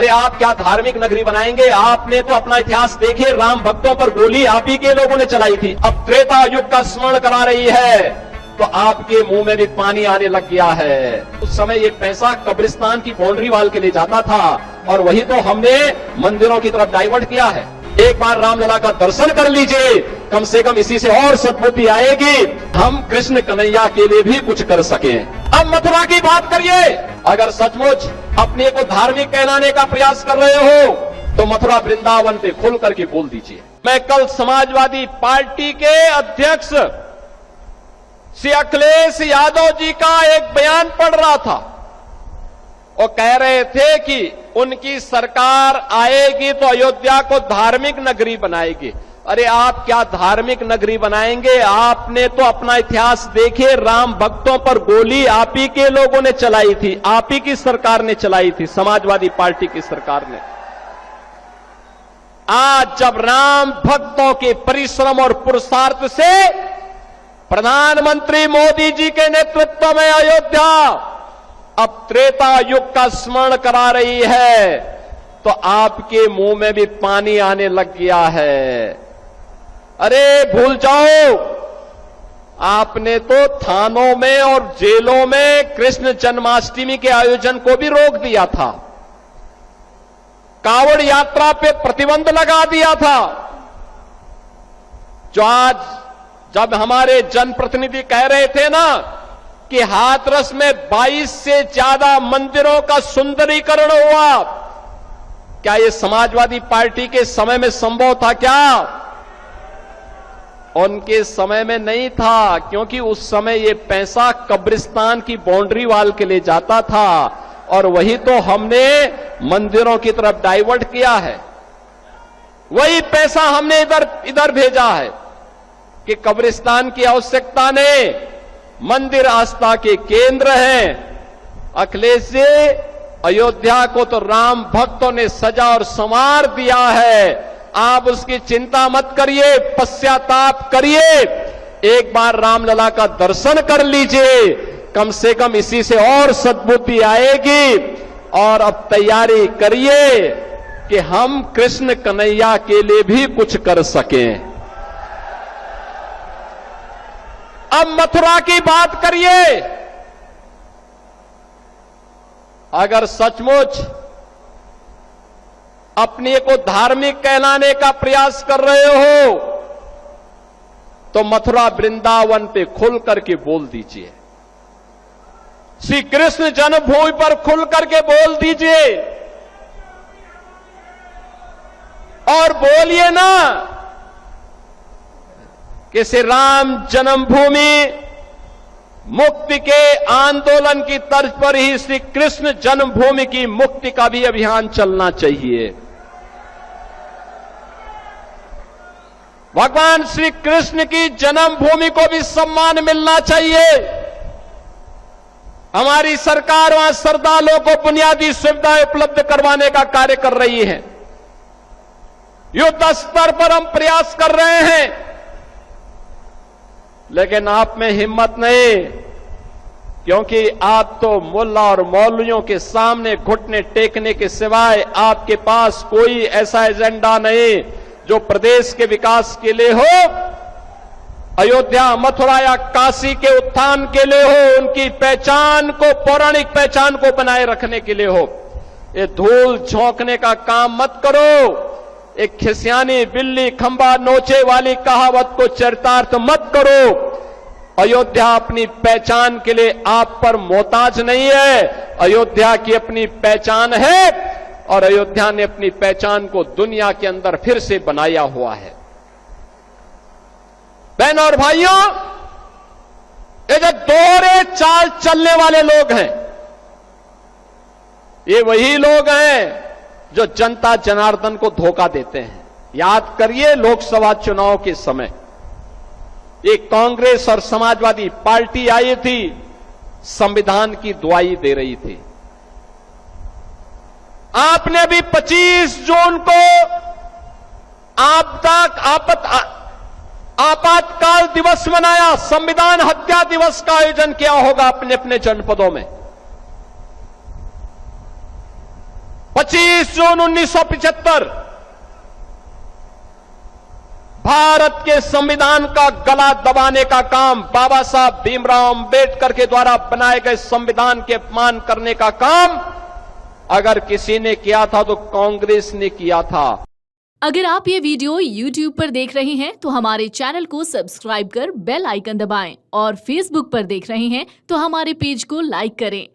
अरे आप क्या धार्मिक नगरी बनाएंगे? आपने तो अपना इतिहास देखिए, राम भक्तों पर गोली आप ही के लोगों ने चलाई थी। अब त्रेता युग का स्मरण करा रही है तो आपके मुंह में भी पानी आने लग गया है। उस समय ये पैसा कब्रिस्तान की बाउंड्री वाल के लिए जाता था और वही तो हमने मंदिरों की तरफ डाइवर्ट किया है। एक बार रामलला का दर्शन कर लीजिए, कम से कम इसी से और सद्बुद्धि आएगी, हम कृष्ण कन्हैया के लिए भी कुछ कर सकें। अब मथुरा की बात करिए। अगर सचमुच अपने को धार्मिक कहलाने का प्रयास कर रहे हो तो मथुरा वृंदावन पे खुल करके बोल दीजिए। मैं कल समाजवादी पार्टी के अध्यक्ष श्री अखिलेश यादव जी का एक बयान पढ़ रहा था। वो कह रहे थे कि उनकी सरकार आएगी तो अयोध्या को धार्मिक नगरी बनाएगी। अरे आप क्या धार्मिक नगरी बनाएंगे? आपने तो अपना इतिहास देखिए, राम भक्तों पर गोली आप ही के लोगों ने चलाई थी, आप ही की सरकार ने चलाई थी, समाजवादी पार्टी की सरकार ने। आज जब राम भक्तों के परिश्रम और पुरुषार्थ से प्रधानमंत्री मोदी जी के नेतृत्व में अयोध्या अब त्रेता युग का स्मरण करा रही है तो आपके मुंह में भी पानी आने लग गया है। अरे भूल जाओ, आपने तो थानों में और जेलों में कृष्ण जन्माष्टमी के आयोजन को भी रोक दिया था, कांवड़ यात्रा पे प्रतिबंध लगा दिया था। जो आज जब हमारे जनप्रतिनिधि कह रहे थे ना कि हाथरस में 22 से ज्यादा मंदिरों का सुंदरीकरण हुआ, क्या ये समाजवादी पार्टी के समय में संभव था? क्या उनके समय में नहीं था, क्योंकि उस समय ये पैसा कब्रिस्तान की बाउंड्री वाल के लिए जाता था और वही तो हमने मंदिरों की तरफ डाइवर्ट किया है। वही पैसा हमने इधर भेजा है कि कब्रिस्तान की आवश्यकता नहीं, मंदिर आस्था के केंद्र हैं। अखिलेश जी, अयोध्या को तो राम भक्तों ने सजा और संवार दिया है, आप उसकी चिंता मत करिए, पश्चाताप करिए, एक बार रामलला का दर्शन कर लीजिए, कम से कम इसी से और सद्बुद्धि आएगी। और अब तैयारी करिए कि हम कृष्ण कन्हैया के लिए भी कुछ कर सकें। अब मथुरा की बात करिए। अगर सचमुच अपने को धार्मिक कहलाने का प्रयास कर रहे हो तो मथुरा वृंदावन पे खुल करके बोल दीजिए, श्री कृष्ण जन्मभूमि पर खुल करके बोल दीजिए और बोलिए ना कि श्री राम जन्मभूमि मुक्ति के आंदोलन की तर्ज पर ही श्री कृष्ण जन्मभूमि की मुक्ति का भी अभियान चलना चाहिए। भगवान श्री कृष्ण की जन्मभूमि को भी सम्मान मिलना चाहिए। हमारी सरकार वहां श्रद्धालुओं को बुनियादी सुविधाएं उपलब्ध करवाने का कार्य कर रही है। युद्ध स्तर पर हम प्रयास कर रहे हैं, लेकिन आप में हिम्मत नहीं, क्योंकि आप तो मुल्ला और मौलवियों के सामने घुटने टेकने के सिवाय आपके पास कोई ऐसा एजेंडा नहीं जो प्रदेश के विकास के लिए हो, अयोध्या, मथुरा या काशी के उत्थान के लिए हो, उनकी पहचान को, पौराणिक पहचान को बनाए रखने के लिए हो। ये धूल झोंकने का काम मत करो, एक खिसियानी बिल्ली खंबा नोचे वाली कहावत को चरितार्थ मत करो। अयोध्या अपनी पहचान के लिए आप पर मोहताज नहीं है, अयोध्या की अपनी पहचान है और अयोध्या ने अपनी पहचान को दुनिया के अंदर फिर से बनाया हुआ है। बहनों और भाइयों, ये जो दोहरे चाल चलने वाले लोग हैं, ये वही लोग हैं जो जनता जनार्दन को धोखा देते हैं। याद करिए, लोकसभा चुनाव के समय एक कांग्रेस और समाजवादी पार्टी आई थी, संविधान की दुआई दे रही थी। आपने भी 25 जून को आपातकाल दिवस मनाया, संविधान हत्या दिवस का आयोजन किया होगा अपने अपने जनपदों में। 25 जून 1975 भारत के संविधान का गला दबाने का काम, बाबा साहब भीमराव अंबेडकर के द्वारा बनाए गए संविधान के अपमान करने का काम अगर किसी ने किया था तो कांग्रेस ने किया था। अगर आप ये वीडियो YouTube पर देख रहे हैं तो हमारे चैनल को सब्सक्राइब कर बेल आइकन दबाएं और Facebook पर देख रहे हैं तो हमारे पेज को लाइक करें।